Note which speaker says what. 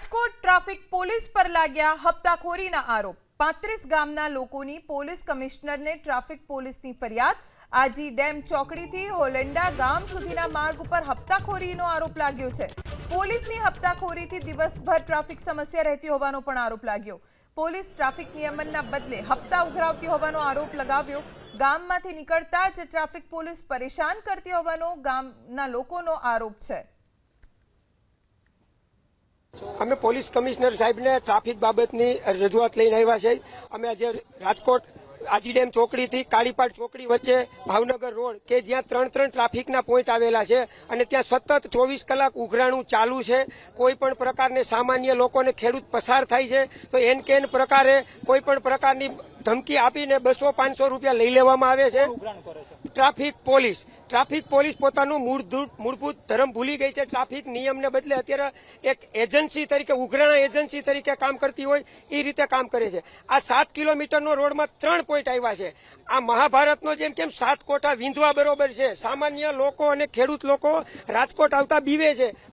Speaker 1: Rajkot traffic police પર લાગ્યા હપ્તાખોરીના આરોપ 35 ગામના લોકોની પોલીસ કમિશનરને ટ્રાફિક પોલીસની ફરિયાદ આજી ડેમ ચોકડીથી હોલેન્ડા ગામ સુધીના માર્ગ ઉપર હપ્તાખોરીનો આરોપ લાગ્યો છે। પોલીસની હપ્તાખોરીથી દિવસભર ટ્રાફિક સમસ્યા રહેતી હોવાનો પણ આરોપ લાગ્યો। પોલીસ ટ્રાફિક નિયમનના બદલે હપ્તા ઉઘરાવતી હોવાનો આરોપ લગાવ્યો। ગામમાંથી નીકળતા જ ટ્રાફિક પોલીસ પરેશાન કરતી હોવાનો ગામના લોકોનો આરોપ છે।
Speaker 2: અમે પોલીસ કમિશનર સાહેબને ટ્રાફિક બાબતની રજૂઆત લઈને આવ્યા છે। અમે આજે રાજકોટ આજી ડેમ ચોકડીથી કાળીપાડ ચોકડી વચ્ચે ભાવનગર રોડ કે જ્યાં ત્રણ ટ્રાફિકના પોઈન્ટ આવેલા છે અને ત્યાં સતત 24 કલાક ઉઘરાણું ચાલુ છે। કોઈ પણ પ્રકારને સામાન્ય લોકોને ખેડૂત પસાર થાય છે તો એન કેન પ્રકારે કોઈ પણ પ્રકારની ધમકી આપીને 200-500 રૂપિયા લઈ લેવામાં આવે છે। ટ્રાફિક પોલીસ પોતાનું મૂળભૂત ધર્મ ભૂલી ગઈ છે। ટ્રાફિક નિયમને બદલે અત્યારે એક એજન્સી તરીકે ઉઘરાણા એજન્સી તરીકે કામ કરતી હોય એ રીતે કામ કરે છે। આ 7 કિલોમીટરનો રોડમાં 3 પોઈન્ટ આવ્યા છે। આ મહાભારતનો જેમ કેમ 7 કોઠા વીંધવા બરોબર છે। સામાન્ય લોકો અને ખેડૂત લોકો રાજકોટ આવતા બીવે છે